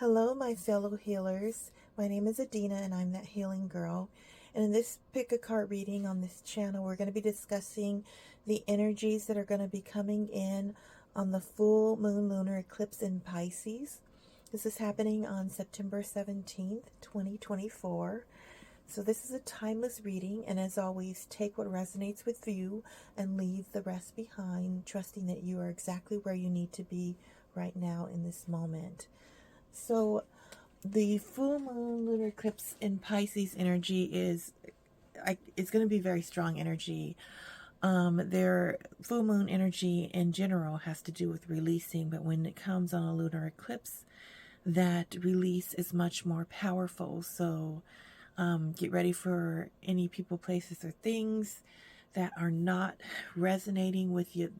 Hello, my fellow healers. My name is Adina, and I'm that healing girl. And in this pick a card reading on this channel, we're going to be discussing the energies that are going to be coming in on the full moon lunar eclipse in Pisces. This is happening on September 17th, 2024. So this is a timeless reading, and as always, take what resonates with you and leave the rest behind, trusting that you are exactly where you need to be right now in this moment. So the full moon lunar eclipse in Pisces energy it's going to be very strong energy. Their full moon energy in general has to do with releasing, but when it comes on a lunar eclipse, that release is much more powerful. So get ready for any people, places, or things that are not resonating with you,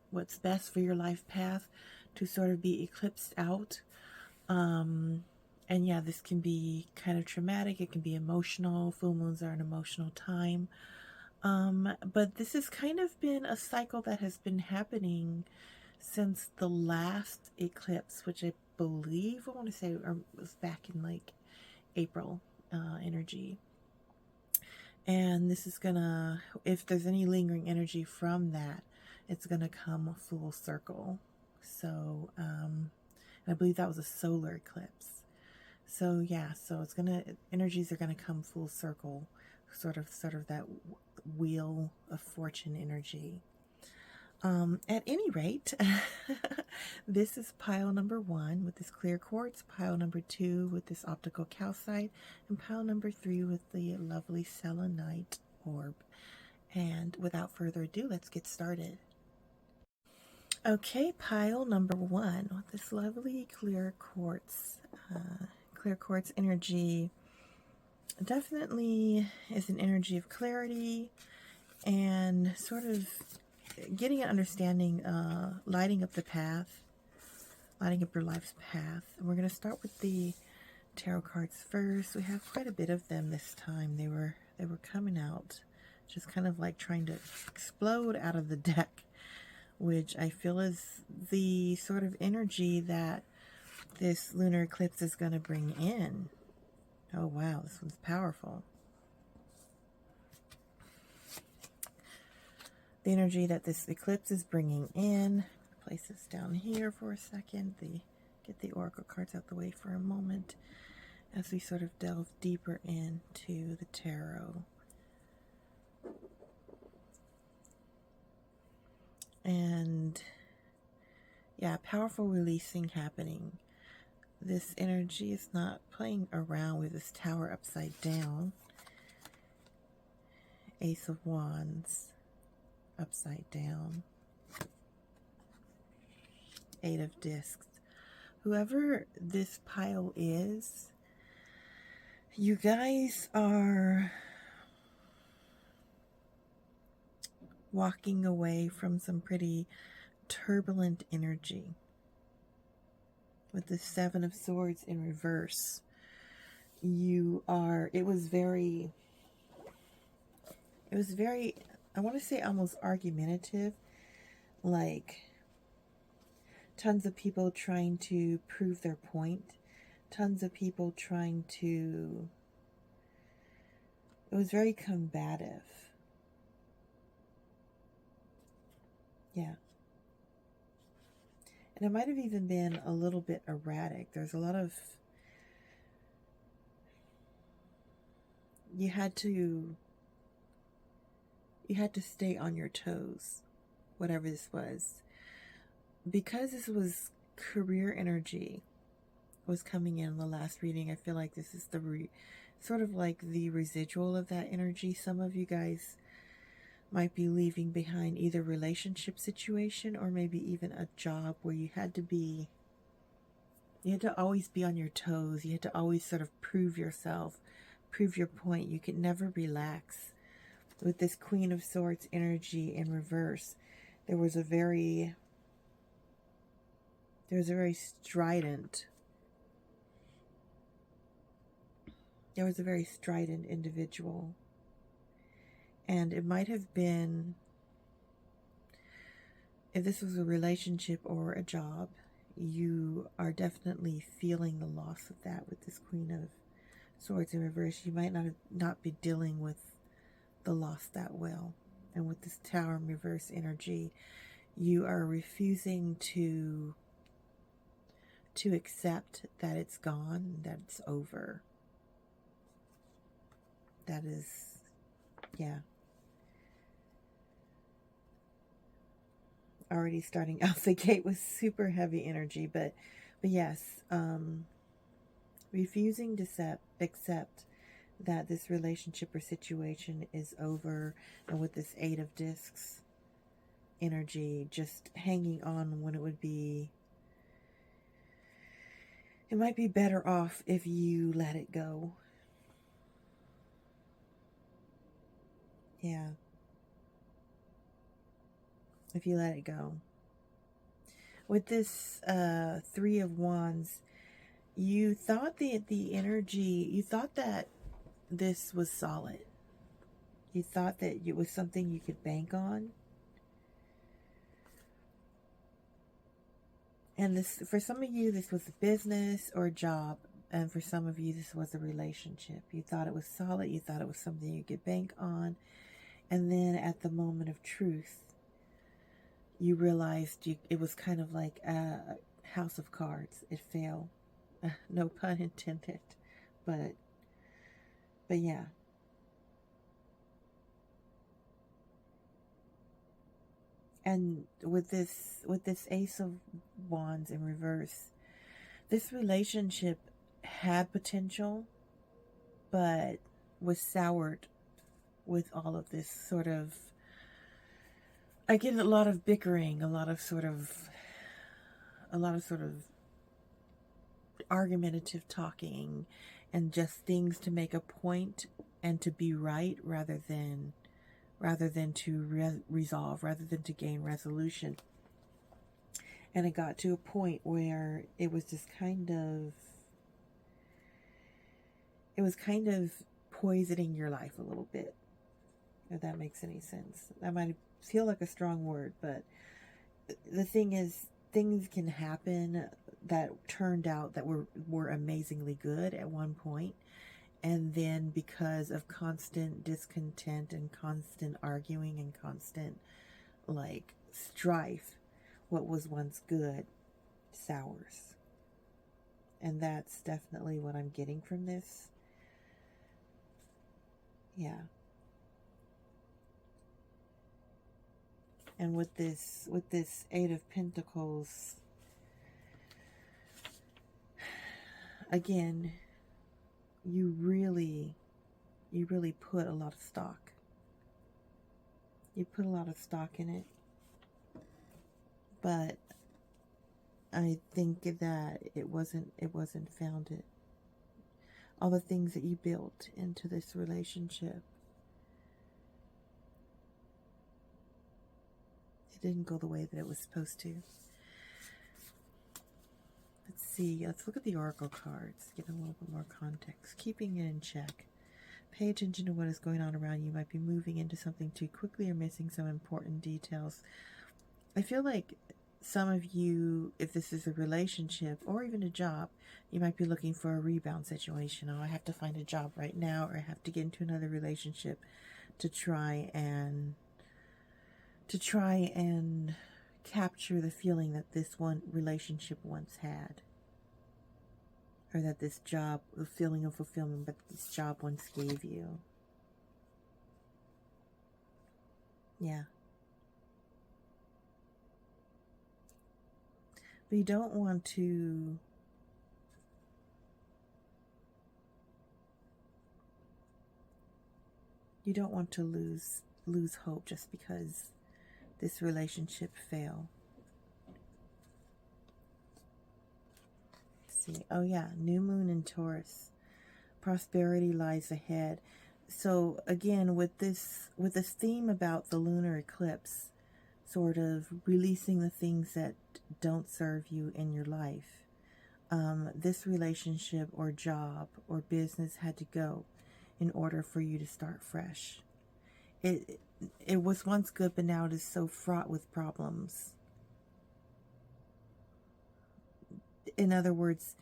what's best for your life path, to sort of be eclipsed out. And yeah, this can be kind of traumatic. It can be emotional. Full moons are an emotional time. But this has kind of been a cycle that has been happening since the last eclipse, which I believe, I want to say, was back in like April energy. And this is gonna, if there's any lingering energy from that, it's gonna come full circle. So, I believe that was a solar eclipse. So yeah, so energies are gonna come full circle, sort of that wheel of fortune energy. At any rate, this is pile number 1 with this clear quartz, pile number 2 with this optical calcite, and pile number 3 with the lovely selenite orb. And without further ado, let's get started. Okay, pile number 1 with this lovely clear quartz. Clear quartz energy definitely is an energy of clarity and sort of getting an understanding, lighting up the path, lighting up your life's path. And we're going to start with the tarot cards first. We have quite a bit of them this time. They were coming out, just kind of like trying to explode out of the deck, which I feel is the sort of energy that this lunar eclipse is going to bring in. Oh wow, this one's powerful. The energy that this eclipse is bringing in. Place this down here for a second. Get the oracle cards out the way for a moment as we sort of delve deeper into the tarot. And yeah, powerful releasing happening. This energy is not playing around with this tower upside down. Ace of Wands upside down. 8 of Discs. Whoever this pile is, you guys are walking away from some pretty turbulent energy. With the 7 of Swords in reverse, it was very, I want to say almost argumentative, like tons of people trying to prove their point, tons of people trying to, it was very combative. Yeah. And it might have even been a little bit erratic. There's a lot of, you had to stay on your toes, whatever this was. Because this was career energy was coming in the last reading, I feel like this is the sort of like the residual of that energy. Some of you guys might be leaving behind either relationship situation or maybe even a job where you had to always be on your toes. You had to always sort of prove yourself, prove your point. You could never relax. With this Queen of Swords energy in reverse, there was a very strident individual. And it might have been, if this was a relationship or a job, you are definitely feeling the loss of that with this Queen of Swords in reverse. You might not be dealing with the loss that well. And with this Tower in reverse energy, you are refusing to accept that it's gone, that it's over. That is, yeah. Already starting out the gate with super heavy energy, but yes, refusing to accept that this relationship or situation is over, and with this Eight of Discs energy, just hanging on when it might be better off if you let it go. Yeah. If you let it go. With this Three of Wands, you thought the energy, you thought that this was solid. You thought that it was something you could bank on. And this, for some of you, this was a business or a job. And for some of you, this was a relationship. You thought it was solid. You thought it was something you could bank on. And then at the moment of truth, you realized it was kind of like a house of cards. It fell. No pun intended. But yeah. And with this Ace of Wands in reverse, this relationship had potential, but was soured with all of this sort of, I get a lot of bickering, a lot of sort of argumentative talking, and just things to make a point and to be right rather than to resolve, rather than to gain resolution. And it got to a point where it was just kind of poisoning your life a little bit, if that makes any sense. That might feel like a strong word, but the thing is, things can happen that turned out that were amazingly good at one point, and then because of constant discontent and constant arguing and constant like strife, what was once good sours. And that's definitely what I'm getting from this. Yeah. And with this Eight of Pentacles, again, you really put a lot of stock. You put a lot of stock in it. But I think that it wasn't founded. All the things that you built into this relationship, it didn't go the way that it was supposed to. Let's see. Let's look at the Oracle cards. Get a little bit more context. Keeping it in check. Pay attention to what is going on around you. You might be moving into something too quickly or missing some important details. I feel like some of you, if this is a relationship or even a job, you might be looking for a rebound situation. Oh, I have to find a job right now, or I have to get into another relationship to try and capture the feeling that this one relationship once had, or that this job, the feeling of fulfillment that this job once gave you. Yeah. But you don't want to lose hope just because this relationship failed. Let's see. Oh yeah, new moon in Taurus. Prosperity lies ahead. So again, with this theme about the lunar eclipse, sort of releasing the things that don't serve you in your life, this relationship or job or business had to go in order for you to start fresh. It was once good, but now it is so fraught with problems. in other words,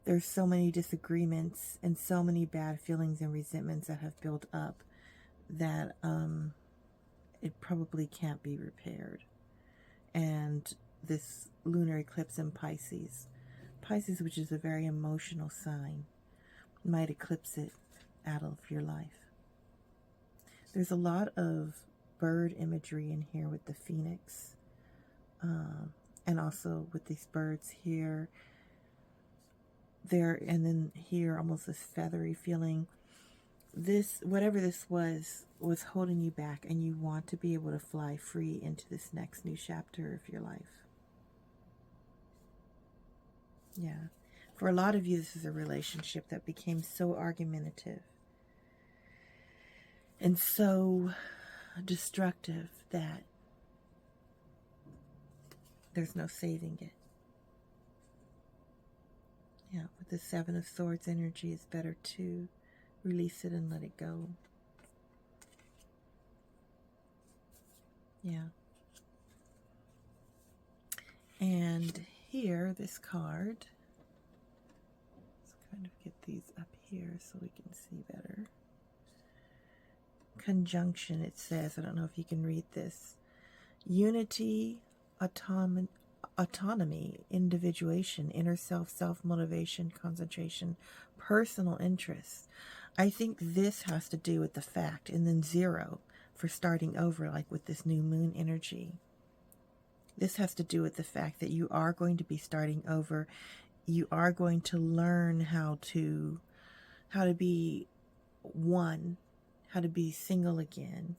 there's so many disagreements and so many bad feelings and resentments that have built up that it probably can't be repaired. And this lunar eclipse in Pisces, which is a very emotional sign, might eclipse it out of your life. There's a lot of bird imagery in here with the phoenix, and also with these birds here, there, and then here, almost this feathery feeling. This, whatever this was holding you back, and you want to be able to fly free into this next new chapter of your life. Yeah. For a lot of you, this is a relationship that became so argumentative and so destructive that there's no saving it. Yeah, with the Seven of Swords energy, it's better to release it and let it go. Yeah. And here, this card, let's kind of get these up here so we can see better. Conjunction, it says, I don't know if you can read this. Unity, autonomy, individuation, inner self, self-motivation, concentration, personal interest. I think this has to do with the fact, and then 0 for starting over, like with this new moon energy. This has to do with the fact that you are going to be starting over. You are going to learn how to be one, how to be single again,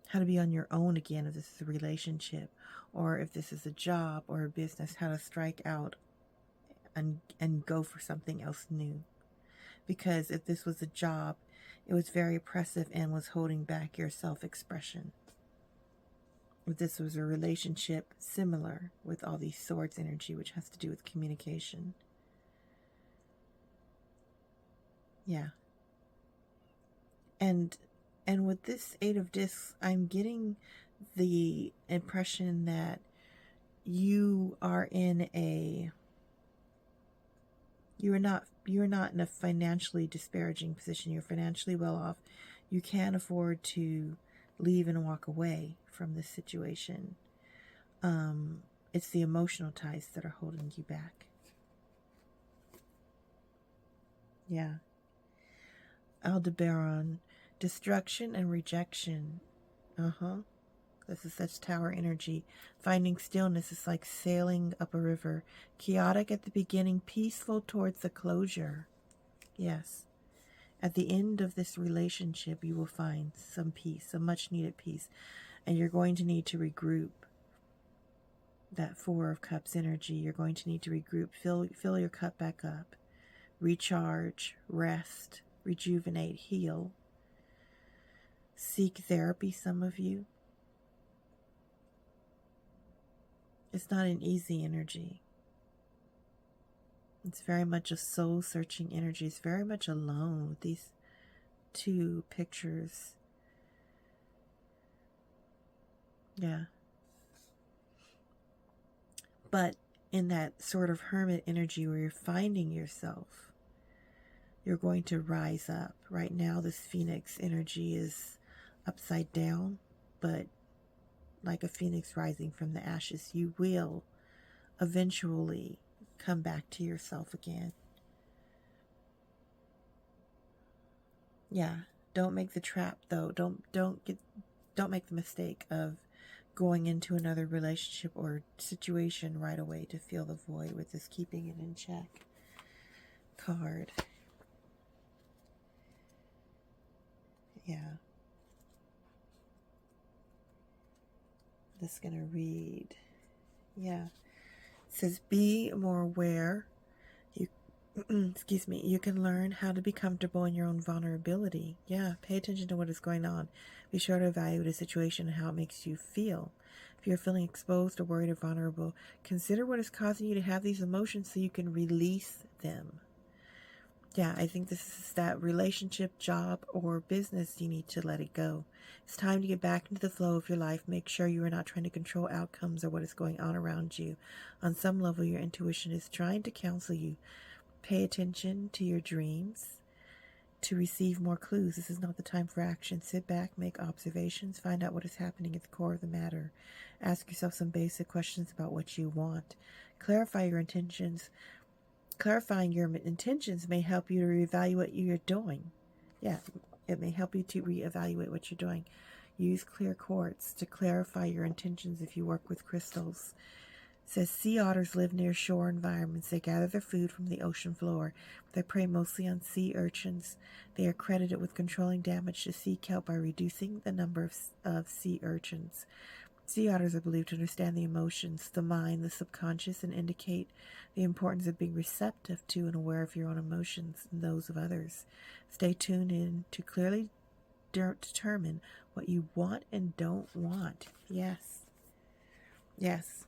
how to be on your own again if this is a relationship, or if this is a job or a business, how to strike out and go for something else new. Because if this was a job, it was very oppressive and was holding back your self-expression. If this was a relationship, similar with all these swords energy, which has to do with communication. Yeah. And with this Eight of Discs, I'm getting the impression that you are in a, you're not in a financially disparaging position. You're financially well off. You can afford to leave and walk away from this situation. It's the emotional ties that are holding you back. Yeah. Aldebaran, destruction and rejection. This is such tower energy. Finding stillness is like sailing up a river. Chaotic at the beginning, peaceful towards the closure. Yes. At the end of this relationship, you will find some peace, some much needed peace. And you're going to need to regroup. That Four of Cups energy, you're going to need to regroup. Fill your cup back up. Recharge, rest, rejuvenate, heal. Seek therapy, some of you. It's not an easy energy. It's very much a soul-searching energy. It's very much alone with these two pictures. Yeah. But in that sort of hermit energy where you're finding yourself, you're going to rise up. Right now, this Phoenix energy is upside down, but like a phoenix rising from the ashes, you will eventually come back to yourself again. Yeah, don't make the trap though. Don't make the mistake of going into another relationship or situation right away to fill the void with this keeping it in check card. Yeah. Just gonna read. Yeah. It says, be more aware. You excuse me, you can learn how to be comfortable in your own vulnerability. Yeah, pay attention to what is going on. Be sure to evaluate a situation and how it makes you feel. If you're feeling exposed or worried or vulnerable, consider what is causing you to have these emotions so you can release them. Yeah, I think this is that relationship, job, or business, you need to let it go. It's time to get back into the flow of your life. Make sure you are not trying to control outcomes or what is going on around you. On some level, your intuition is trying to counsel you. Pay attention to your dreams to receive more clues. This is not the time for action. Sit back, make observations, find out what is happening at the core of the matter. Ask yourself some basic questions about what you want. Clarify your intentions. Clarifying your intentions may help you to reevaluate what you're doing. Yeah, it may help you to reevaluate what you're doing. Use clear quartz to clarify your intentions if you work with crystals. It says sea otters live near shore environments. They gather their food from the ocean floor. They prey mostly on sea urchins. They are credited with controlling damage to sea kelp by reducing the number of sea urchins. Sea otters are believed to understand the emotions, the mind, the subconscious, and indicate the importance of being receptive to and aware of your own emotions and those of others. Stay tuned in to clearly determine what you want and don't want. Yes. Yes.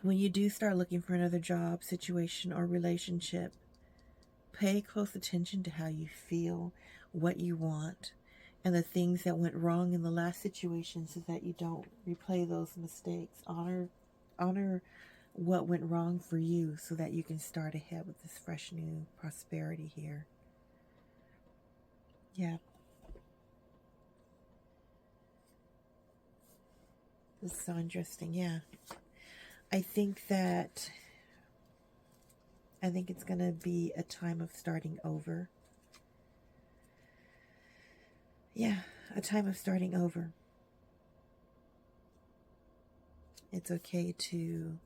When you do start looking for another job, situation, or relationship, pay close attention to how you feel, what you want, and the things that went wrong in the last situation so that you don't replay those mistakes. Honor what went wrong for you so that you can start ahead with this fresh new prosperity here. Yeah. This is so interesting. Yeah. I think it's going to be a time of starting over. Yeah, a time of starting over. It's okay to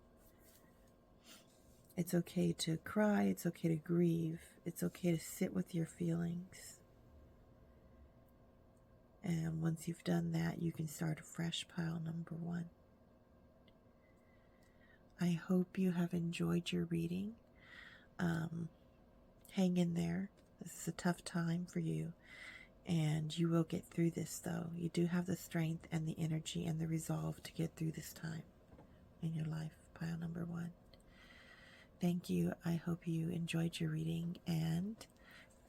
cry, it's okay to grieve, it's okay to sit with your feelings. And once you've done that, you can start a fresh pile number 1. I hope you have enjoyed your reading. Hang in there. This is a tough time for you. And you will get through this, though. You do have the strength and the energy and the resolve to get through this time in your life. Pile number 1. Thank you. I hope you enjoyed your reading and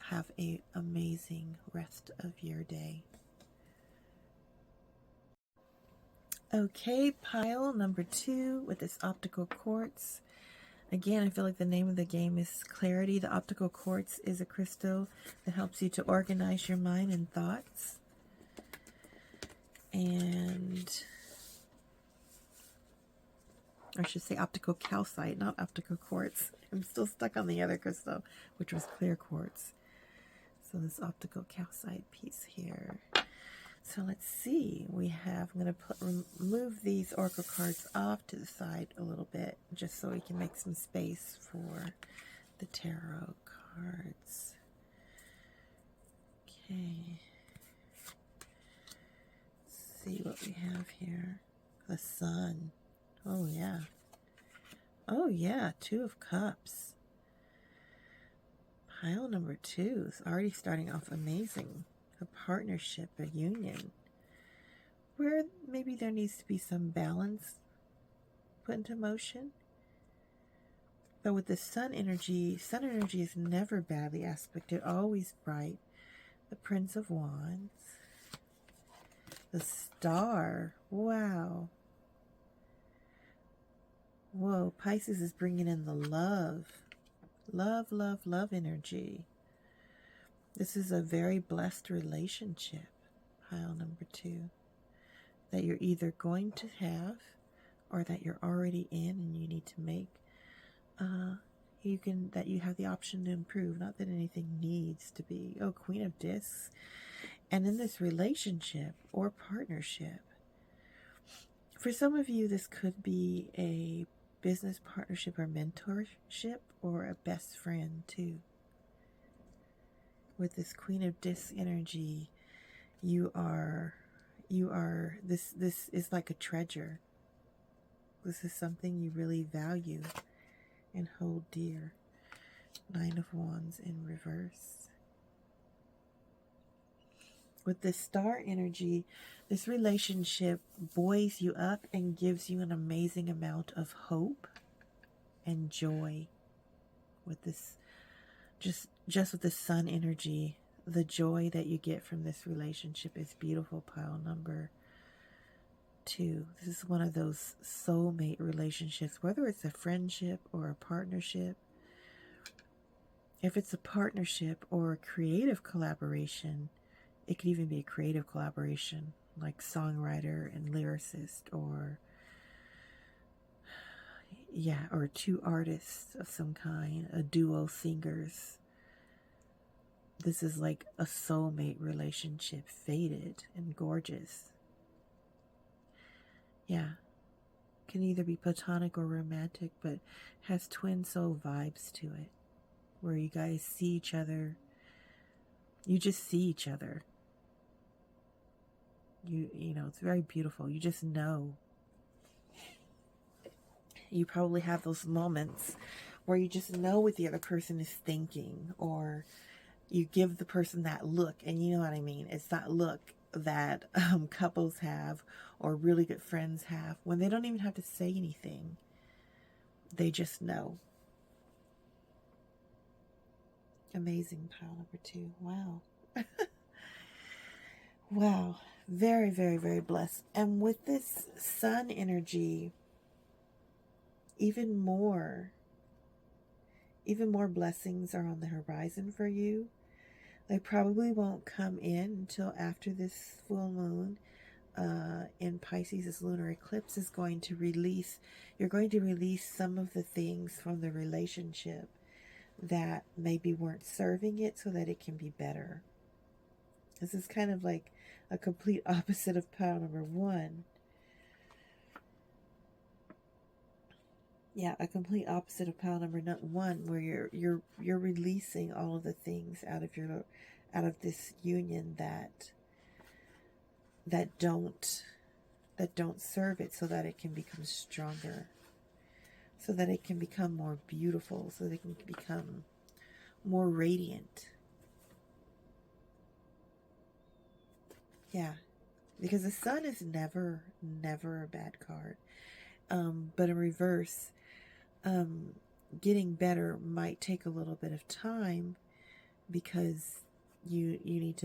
have an amazing rest of your day. Okay, pile number 2 with this optical quartz. Again, I feel like the name of the game is clarity. The optical quartz is a crystal that helps you to organize your mind and thoughts. And I should say optical calcite, not optical quartz. I'm still stuck on the other crystal, which was clear quartz. So this optical calcite piece here. So let's see. I'm going to remove these oracle cards off to the side a little bit, just so we can make some space for the tarot cards. Okay. Let's see what we have here. The Sun. Oh, yeah. Oh, yeah. 2 of Cups. Pile number 2 is already starting off amazing. A partnership, a union, where maybe there needs to be some balance put into motion. But with the sun energy is never badly aspected, always bright. The Prince of Wands. The Star. Wow. Whoa, Pisces is bringing in the love. Love, love, love energy. This is a very blessed relationship, pile number 2, that you're either going to have or that you're already in and you need to make. That you have the option to improve, not that anything needs to be. Oh, Queen of Discs. And in this relationship or partnership, for some of you, this could be a business partnership or mentorship or a best friend too. With this Queen of Discs energy, this is like a treasure. This is something you really value and hold dear. 9 of Wands in reverse. With this Star energy, this relationship buoys you up and gives you an amazing amount of hope and joy. With this Just with the sun energy, the joy that you get from this relationship is beautiful, pile number 2. This is one of those soulmate relationships, whether it's a friendship or a partnership. If it's a partnership or a creative collaboration, it could even be a creative collaboration, like songwriter and lyricist, or yeah, or 2 artists of some kind, a duo singers. This is like a soulmate relationship, faded and gorgeous. Yeah. Can either be platonic or romantic, but has twin soul vibes to it, where you guys see each other. You just see each other. You know, it's very beautiful. You just know. You probably have those moments where you just know what the other person is thinking, or you give the person that look, and you know what I mean. It's that look that couples have, or really good friends have, when they don't even have to say anything. They just know. Amazing, pile number 2. Wow. Wow. Very, very, very blessed. And with this sun energy, even more blessings are on the horizon for you. They probably won't come in until after this full moon in Pisces. This lunar eclipse is going to release, you're going to release some of the things from the relationship that maybe weren't serving it, so that it can be better. This is kind of like a complete opposite of pile number 1. Yeah, a complete opposite of pile number 1, where you're releasing all of the things out of this union that don't serve it, so that it can become stronger, so that it can become more beautiful, so that it can become more radiant. Yeah, because the sun is never a bad card. But in reverse, getting better might take a little bit of time, because you need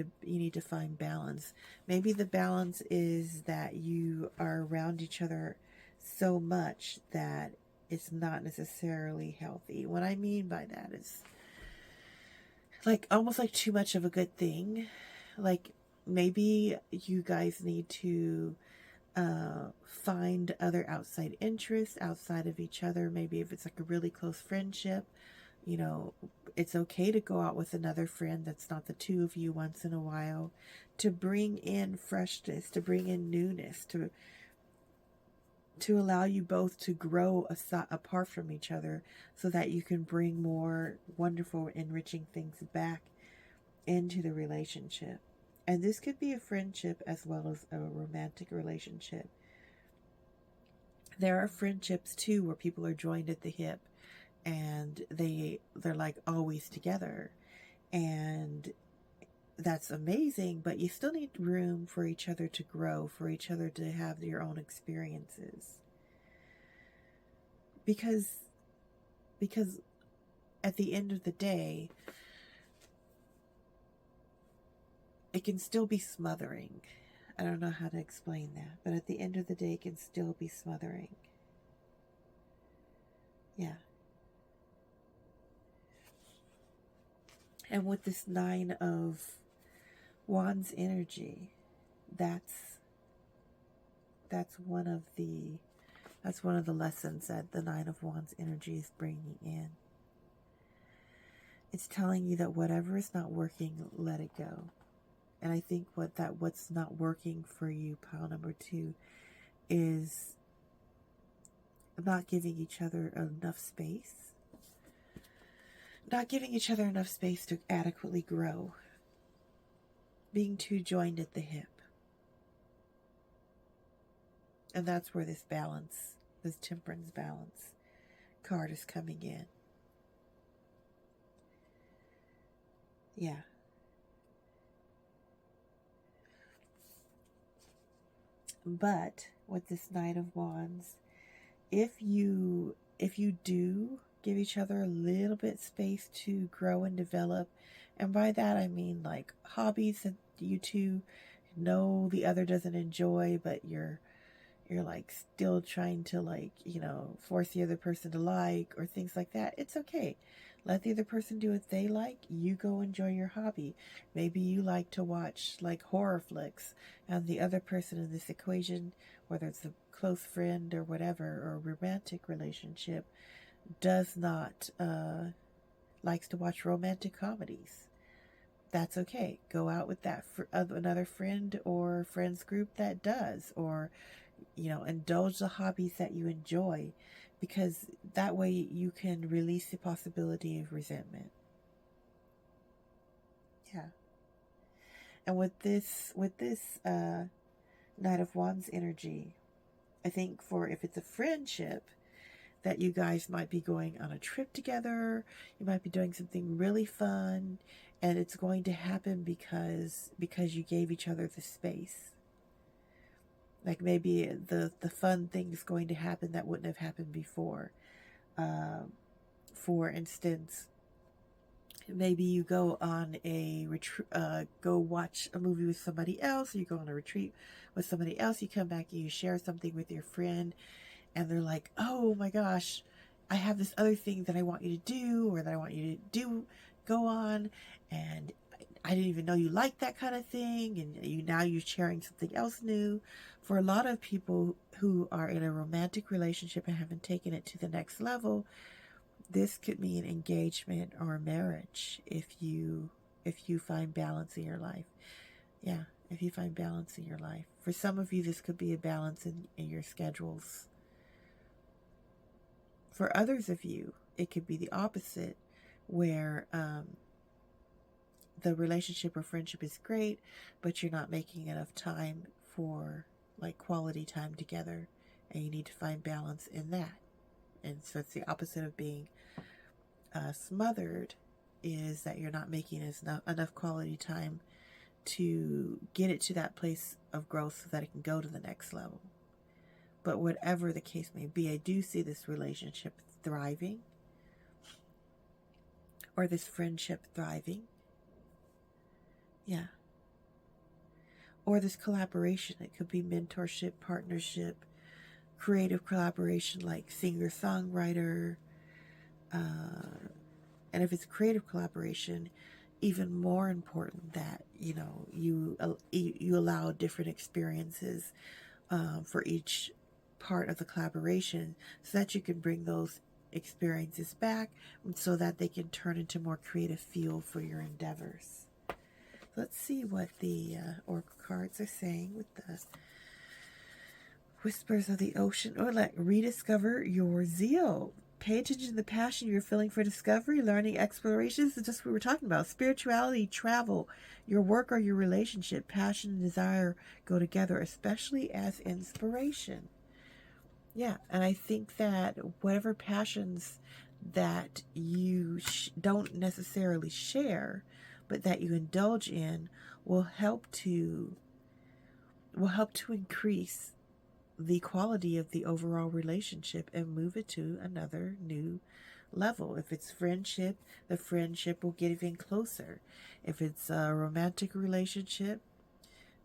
to find balance. Maybe the balance is that you are around each other so much that it's not necessarily healthy. What I mean by that is like almost like too much of a good thing. Like maybe you guys need to find other outside interests outside of each other. Maybe if it's like a really close friendship, you know, it's okay to go out with another friend that's not the two of you once in a while, to bring in freshness, to bring in newness, to allow you both to grow apart from each other, so that you can bring more wonderful, enriching things back into the relationship. And this could be a friendship as well as a romantic relationship. There are friendships too where people are joined at the hip, and they're like always together, and that's amazing, but you still need room for each other to grow, for each other to have your own experiences, because at the end of the day, it can still be smothering. I don't know how to explain that, but at the end of the day, it can still be smothering. Yeah. And with this 9 of Wands energy, that's one of the lessons that the 9 of Wands energy is bringing in. It's telling you that whatever is not working, let it go. And I think what's not working for you, pile number 2, is not giving each other enough space. Not giving each other enough space to adequately grow. Being too joined at the hip. And that's where this balance, this temperance balance card is coming in. Yeah. But with this Knight of Wands, if you do Give each other a little bit space to grow and develop. And by that I mean like hobbies that you two know the other doesn't enjoy, but you're like still trying to, like, you know, force the other person to like, or things like that. It's okay. Let the other person do what they like. You go enjoy your hobby. Maybe you like to watch like horror flicks, and the other person in this equation, whether it's a close friend or whatever, or a romantic relationship, does not likes to watch romantic comedies. That's okay. Go out with that another friend or friends group that does, or, you know, indulge the hobbies that you enjoy, because that way you can release the possibility of resentment. Yeah. And with this Knight of Wands energy, I think for if it's a friendship, that you guys might be going on a trip together, you might be doing something really fun, and it's going to happen because you gave each other the space. Like maybe the fun thing is going to happen that wouldn't have happened before. For instance, maybe you go on a retreat, go watch a movie with somebody else, or you go on a retreat with somebody else, you come back and you share something with your friend, and they're like, oh my gosh, I have this other thing that I want you to do, or that I want you to do, go on, and I didn't even know you liked that kind of thing, and now you're sharing something else new. For a lot of people who are in a romantic relationship and haven't taken it to the next level, this could mean engagement or marriage if you find balance in your life. Yeah, if you find balance in your life. For some of you, this could be a balance in your schedules. For others of you, it could be the opposite, where the relationship or friendship is great, but you're not making enough time for like quality time together, and you need to find balance in that. And so it's the opposite of being smothered, is that you're not making enough quality time to get it to that place of growth so that it can go to the next level. But whatever the case may be, I do see this relationship thriving, or this friendship thriving. Yeah. Or this collaboration. It could be mentorship, partnership, creative collaboration, like singer-songwriter. And if it's creative collaboration, even more important that, you know, you allow different experiences for each part of the collaboration, so that you can bring those experiences back, so that they can turn into more creative fuel for your endeavors. Let's see what the oracle cards are saying with the whispers of the ocean. Or like, rediscover your zeal. Pay attention to the passion you're feeling for discovery, learning, exploration. This is just what we were talking about. Spirituality, travel, your work, or your relationship. Passion and desire go together, especially as inspiration. Yeah, and I think that whatever passions that you don't necessarily share, but that you indulge in, will help to increase the quality of the overall relationship and move it to another new level. If it's friendship, the friendship will get even closer. If it's a romantic relationship,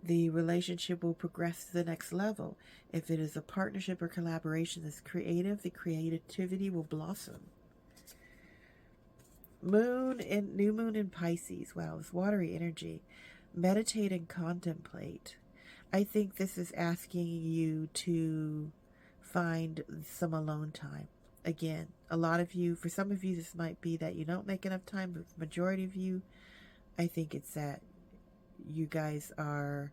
the relationship will progress to the next level. If it is a partnership or collaboration that's creative, the creativity will blossom. New moon in Pisces. Wow, it's watery energy. Meditate and contemplate. I think this is asking you to find some alone time. Again, a lot of you, for some of you, this might be that you don't make enough time, but for the majority of you, I think it's that you guys are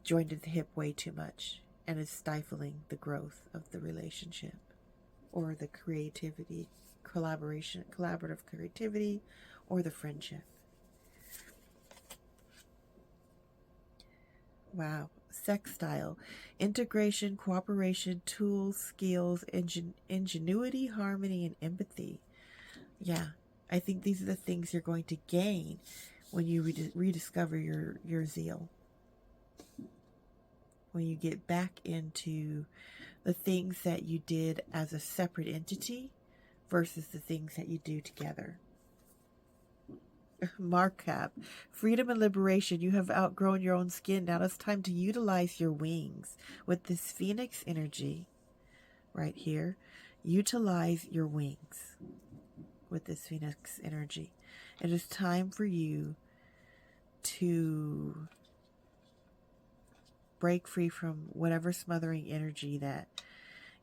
joined at the hip way too much, and it's stifling the growth of the relationship, or the creativity, collaborative creativity, or the friendship. Wow. Sextile. Integration, cooperation, tools, skills, ingenuity, harmony, and empathy. Yeah. I think these are the things you're going to gain when you rediscover your zeal. When you get back into the things that you did as a separate entity versus the things that you do together. Markup, freedom and liberation. You have outgrown your own skin. Now it's time to utilize your wings with this Phoenix energy right here. Utilize your wings with this Phoenix energy. It is time for you to break free from whatever smothering energy that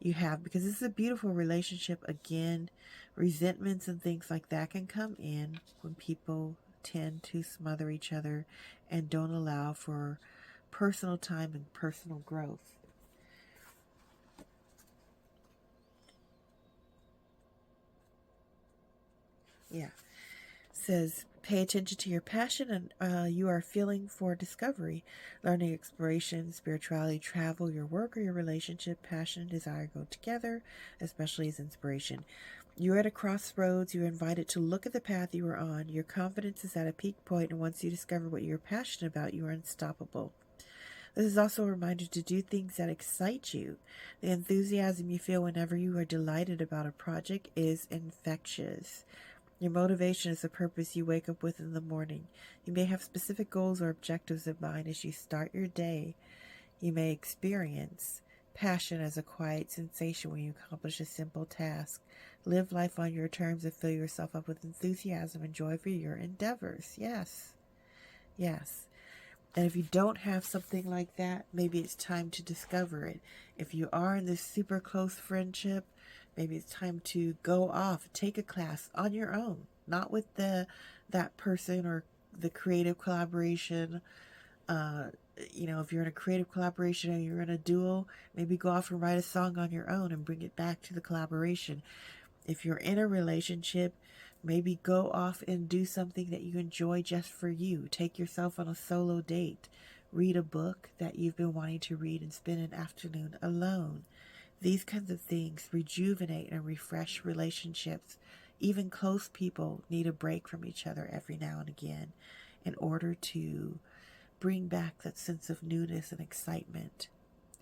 you have, because this is a beautiful relationship. Again, resentments and things like that can come in when people tend to smother each other and don't allow for personal time and personal growth. Yeah. Says, pay attention to your passion, and you are feeling for discovery, learning, exploration, spirituality, travel, your work, or your relationship. Passion and desire go together, especially as inspiration. You're at a crossroads. You're invited to look at the path you are on. Your confidence is at a peak point, and once you discover what you're passionate about, you are unstoppable. This is also a reminder to do things that excite you. The enthusiasm you feel whenever you are delighted about a project is infectious. Your motivation is the purpose you wake up with in the morning. You may have specific goals or objectives in mind as you start your day. You may experience passion as a quiet sensation when you accomplish a simple task. Live life on your terms and fill yourself up with enthusiasm and joy for your endeavors. Yes. Yes. And if you don't have something like that, maybe it's time to discover it. If you are in this super close friendship, maybe it's time to go off, take a class on your own, not with that person or the creative collaboration. If you're in a creative collaboration and you're in a duo, maybe go off and write a song on your own and bring it back to the collaboration. If you're in a relationship, maybe go off and do something that you enjoy just for you. Take yourself on a solo date. Read a book that you've been wanting to read and spend an afternoon alone. These kinds of things rejuvenate and refresh relationships. Even close people need a break from each other every now and again in order to bring back that sense of newness and excitement.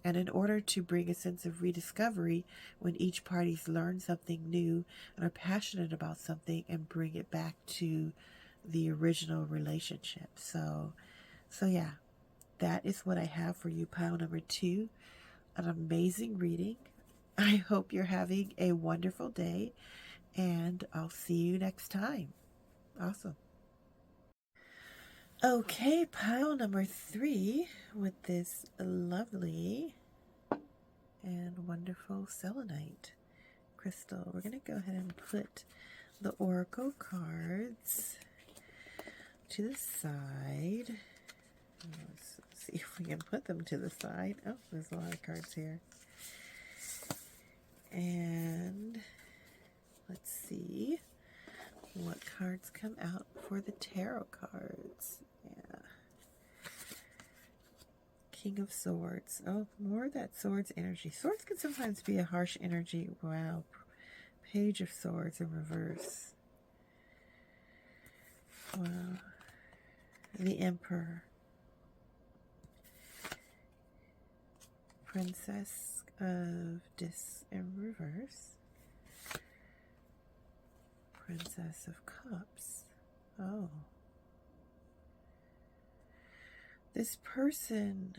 And in order to bring a sense of rediscovery when each party's learned something new and are passionate about something and bring it back to the original relationship. So yeah, that is what I have for you, pile number 2. An amazing reading. I hope you're having a wonderful day, and I'll see you next time. Awesome. Okay, pile number 3 with this lovely and wonderful selenite crystal. We're going to go ahead and put the oracle cards to the side. Let's see if we can put them to the side. Oh, there's a lot of cards here. And let's see what cards come out for the tarot cards. Yeah. King of Swords. Oh, more of that Swords energy. Swords can sometimes be a harsh energy. Wow. Page of Swords in reverse. Wow. The Emperor. Princess of Discs in reverse. Princess of Cups. Oh. This person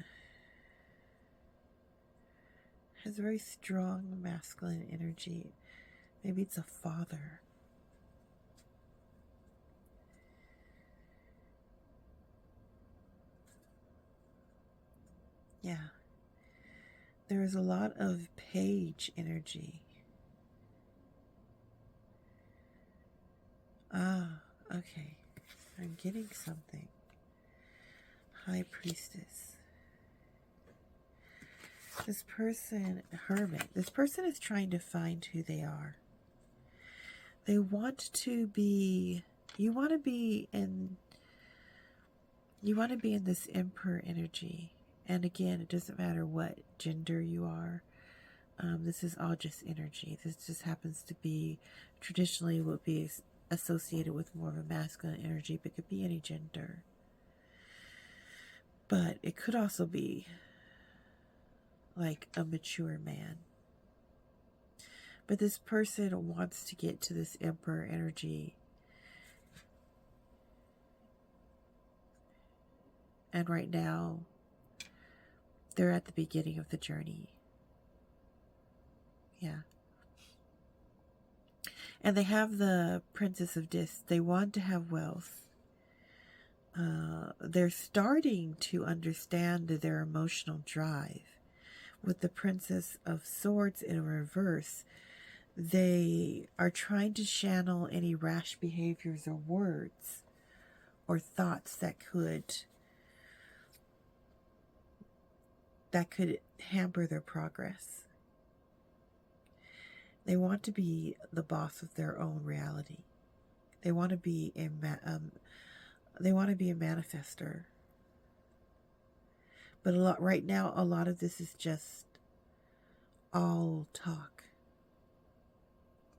has very strong masculine energy. Maybe it's a father. Yeah. There is a lot of page energy. Ah, okay. I'm getting something. High Priestess. This person, Hermit. This person is trying to find who they are. They want to be, you want to be in this Emperor energy. And again, it doesn't matter what gender you are. This is all just energy. This just happens to be traditionally what be associated with more of a masculine energy, but it could be any gender. But it could also be like a mature man. But this person wants to get to this Emperor energy. And right now, they're at the beginning of the journey. Yeah. And they have the Princess of Discs. They want to have wealth. They're starting to understand their emotional drive. With the Princess of Swords in reverse, they are trying to channel any rash behaviors or words or thoughts that could hamper their progress. They want to be the boss of their own reality. They want to be a manifester. But right now, a lot of this is just all talk.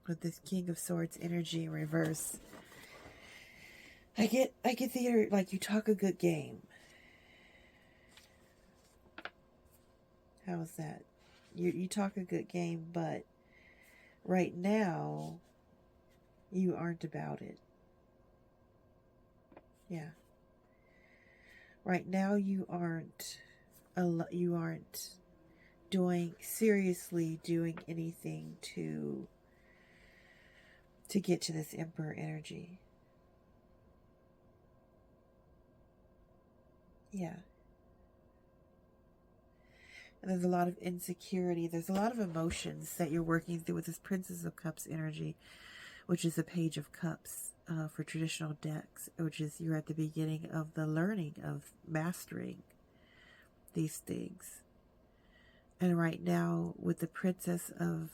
With this King of Swords energy in reverse, I get the like you talk a good game. How's that? You talk a good game, but right now you aren't about it. Yeah. Right now you aren't seriously doing anything to get to this Emperor energy. Yeah. And there's a lot of insecurity. There's a lot of emotions that you're working through with this Princess of Cups energy, which is a Page of Cups for traditional decks, which is you're at the beginning of the learning of mastering these things. And right now, with the Princess of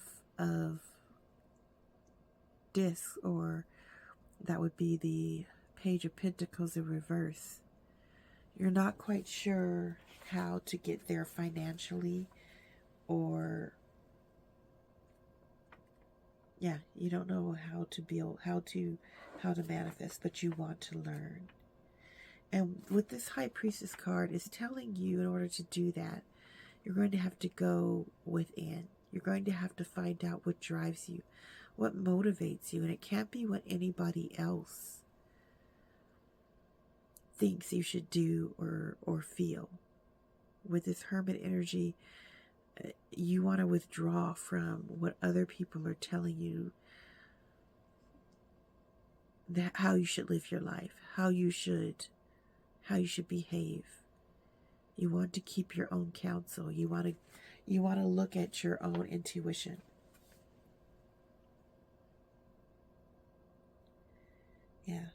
Discs, or that would be the Page of Pentacles in reverse, you're not quite sure how to get there financially, or yeah, you don't know how to build, how to manifest, but you want to learn. And with this High Priestess card is telling you, in order to do that, you're going to have to go within. You're going to have to find out what drives you, what motivates you, and it can't be what anybody else thinks you should do or feel. With this Hermit energy, you want to withdraw from what other people are telling you, that how you should live your life, how you should behave. You want to keep your own counsel. You want to look at your own intuition. Yeah.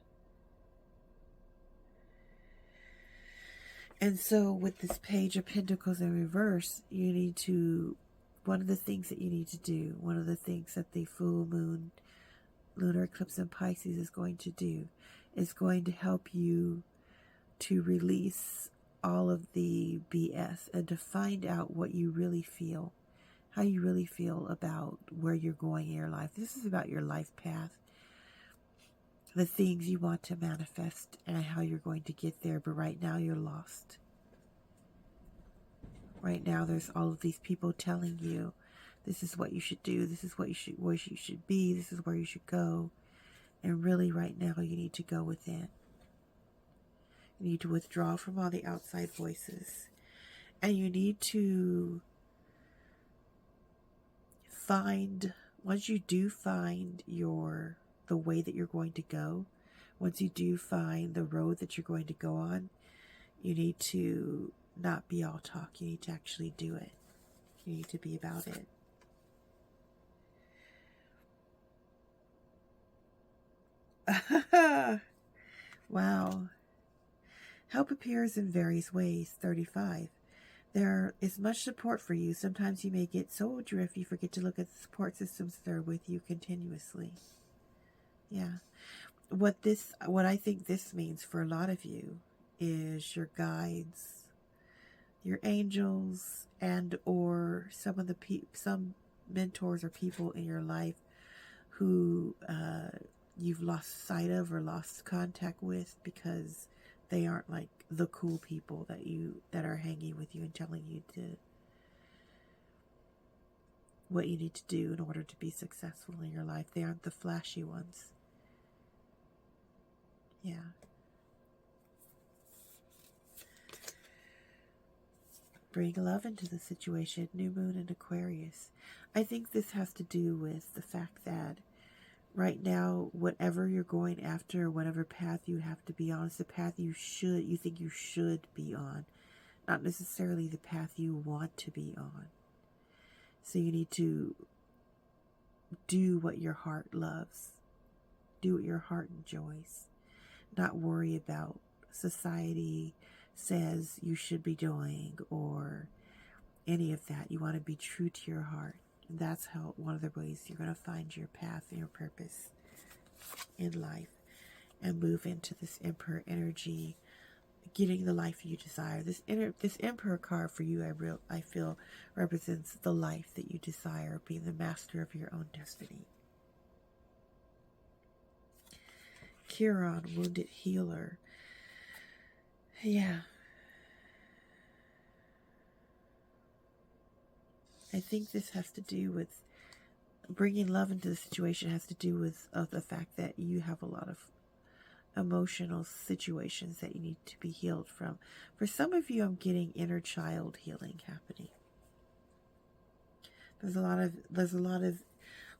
And so with this Page of Pentacles in reverse, you need to, one of the things that you need to do, one of the things that the full moon, lunar eclipse in Pisces is going to do, is going to help you to release all of the BS and to find out what you really feel, how you really feel about where you're going in your life. This is about your life path, the things you want to manifest and how you're going to get there. But right now you're lost. Right now there's all of these people telling you this is what you should do, this is what you should, where you should be, this is where you should go. And really right now you need to go within. You need to withdraw from all the outside voices. And you need to find, once you do find the way that you're going to go, once you do find the road that you're going to go on, you need to not be all talk. You need to actually do it. You need to be about it. Wow. Help appears in various ways. 35. There is much support for you. Sometimes you may get so adrift you forget to look at the support systems that are with you continuously. Yeah. What I think this means for a lot of you is your guides, your angels, and or some mentors or people in your life who you've lost sight of or lost contact with because they aren't like the cool people that are hanging with you and telling you to what you need to do in order to be successful in your life. They aren't the flashy ones. Yeah. Bring love into the situation. New moon in Aquarius. I think this has to do with the fact that right now, whatever you're going after, whatever path you have to be on, is the path you think you should be on, not necessarily the path you want to be on. So you need to do what your heart loves, do what your heart enjoys, not worry about society says you should be doing or any of that. You want to be true to your heart. And that's how one of the ways you're going to find your path and your purpose in life and move into this Emperor energy, getting the life you desire. This Emperor card for you, I feel represents the life that you desire, being the master of your own destiny. Chiron, wounded healer. Yeah. I think this has to do with bringing love into the situation, has to do with the fact that you have a lot of emotional situations that you need to be healed from. For some of you, I'm getting inner child healing happening. There's a lot of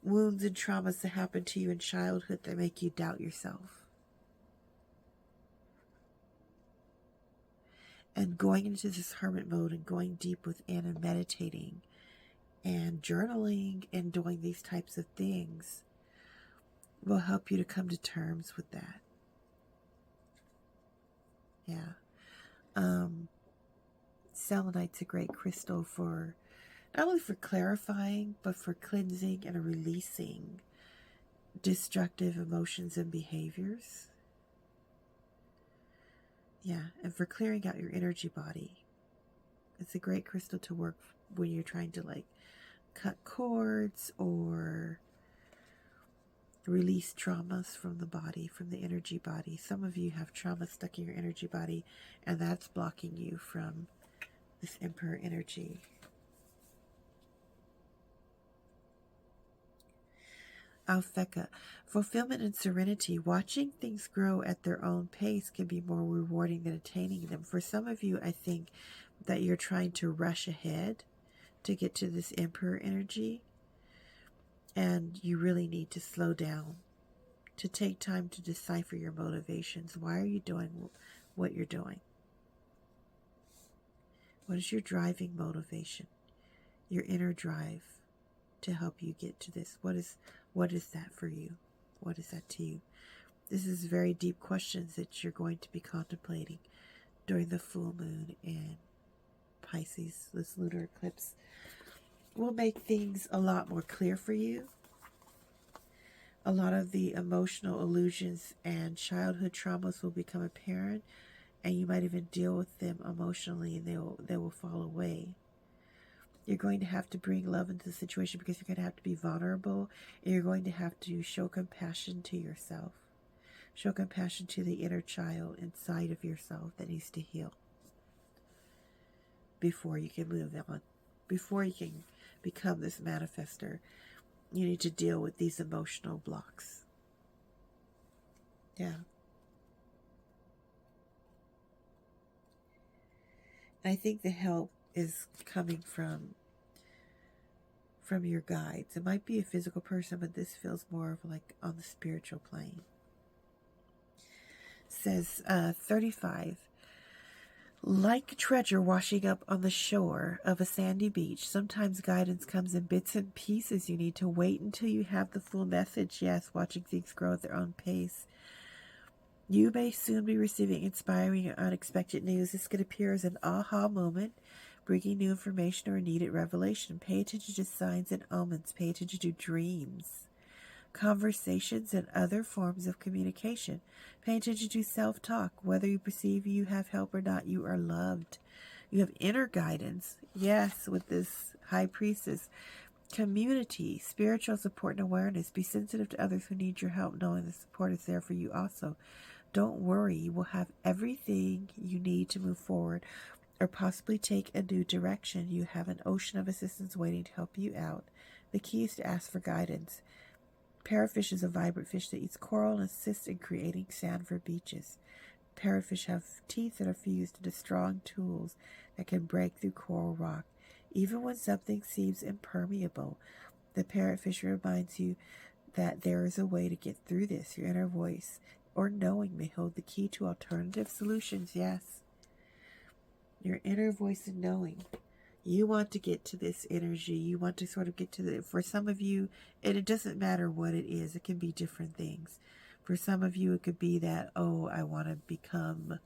wounds and traumas that happen to you in childhood that make you doubt yourself. And going into this hermit mode and going deep within and meditating and journaling and doing these types of things will help you to come to terms with that. Yeah. Selenite's a great crystal for not only for clarifying, but for cleansing and releasing destructive emotions and behaviors. Yeah, and for clearing out your energy body. It's a great crystal to work when you're trying to like cut cords or release traumas from the body, from the energy body. Some of you have trauma stuck in your energy body, and that's blocking you from this Emperor energy. Alpheka, fulfillment and serenity. Watching things grow at their own pace can be more rewarding than attaining them. For some of you, I think that you're trying to rush ahead to get to this Emperor energy, and you really need to slow down, to take time to decipher your motivations. Why are you doing what you're doing? What is your driving motivation? Your inner drive to help you get to this. What is that for you? What is that to you? This is very deep questions that you're going to be contemplating during the full moon in Pisces. This lunar eclipse will make things a lot more clear for you. A lot of the emotional illusions and childhood traumas will become apparent, and you might even deal with them emotionally, and they will fall away. You're going to have to bring love into the situation because you're going to have to be vulnerable, and you're going to have to show compassion to yourself. Show compassion to the inner child inside of yourself that needs to heal before you can move on. Before you can become this manifester, you need to deal with these emotional blocks. Yeah. And I think the help is coming from your guides. It might be a physical person, but this feels more of like on the spiritual plane. It says 35. Like treasure washing up on the shore of a sandy beach, sometimes guidance comes in bits and pieces. You need to wait until you have the full message. Yes, watching things grow at their own pace. You may soon be receiving inspiring or unexpected news. This could appear as an aha moment, bringing new information or needed revelation. Pay attention to signs and omens. Pay attention to dreams, conversations, and other forms of communication. Pay attention to self-talk. Whether you perceive you have help or not, you are loved. You have inner guidance. Yes, with this High Priestess. Community, spiritual support and awareness. Be sensitive to others who need your help, knowing the support is there for you also. Don't worry, you will have everything you need to move forward or possibly take a new direction. You have an ocean of assistance waiting to help you out. The key is to ask for guidance. Parrotfish is a vibrant fish that eats coral and assists in creating sand for beaches. Parrotfish have teeth that are fused into strong tools that can break through coral rock. Even when something seems impermeable, the parrotfish reminds you that there is a way to get through this. Your inner voice or knowing may hold the key to alternative solutions. Yes. Your inner voice and knowing. You want to get to this energy. You want to sort of get to the, for some of you, and it doesn't matter what it is. It can be different things. For some of you, it could be that, oh, I want to become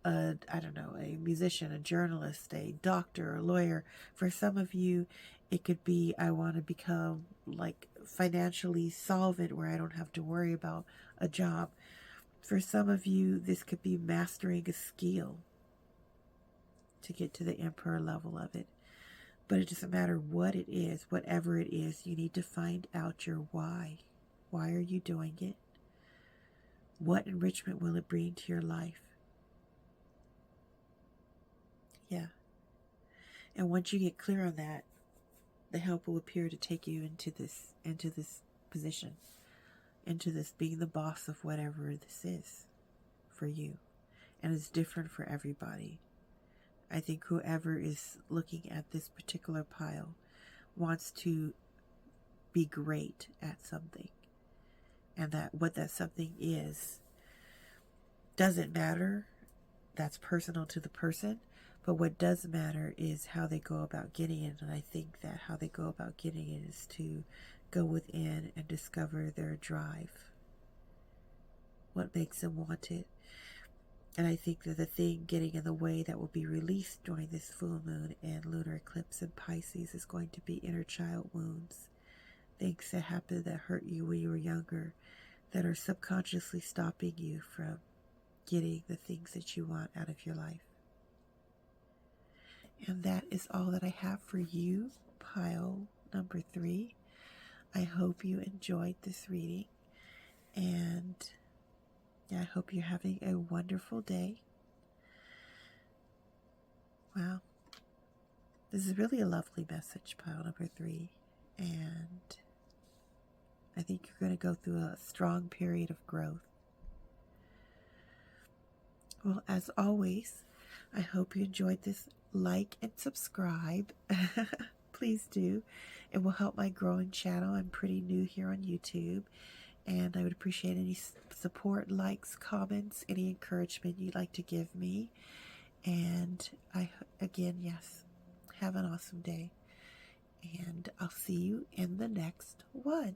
I don't know, a musician, a journalist, a doctor, a lawyer. For some of you, it could be, I want to become like financially solvent where I don't have to worry about a job. For some of you, this could be mastering a skill to get to the emperor level of it. But it doesn't matter what it is, whatever it is, you need to find out your why. Why are you doing it? What enrichment will it bring to your life? Yeah. And once you get clear on that, the help will appear to take you into this position, into this being the boss of whatever this is for you. And it's different for everybody. I think whoever is looking at this particular pile wants to be great at something. And that what that something is doesn't matter. That's personal to the person. But what does matter is how they go about getting it. And I think that how they go about getting it is to go within and discover their drive. What makes them want it. And I think that the thing getting in the way that will be released during this full moon and lunar eclipse in Pisces is going to be inner child wounds. Things that happened that hurt you when you were younger, that are subconsciously stopping you from getting the things that you want out of your life. And that is all that I have for you, pile number 3. I hope you enjoyed this reading, and I hope you're having a wonderful day. Wow. This is really a lovely message, pile number 3, and I think you're going to go through a strong period of growth. Well, as always, I hope you enjoyed this. Like and subscribe. Please do. It will help my growing channel. I'm pretty new here on YouTube, and I would appreciate any support, likes, comments, any encouragement you'd like to give me. And again, yes, have an awesome day, and I'll see you in the next one.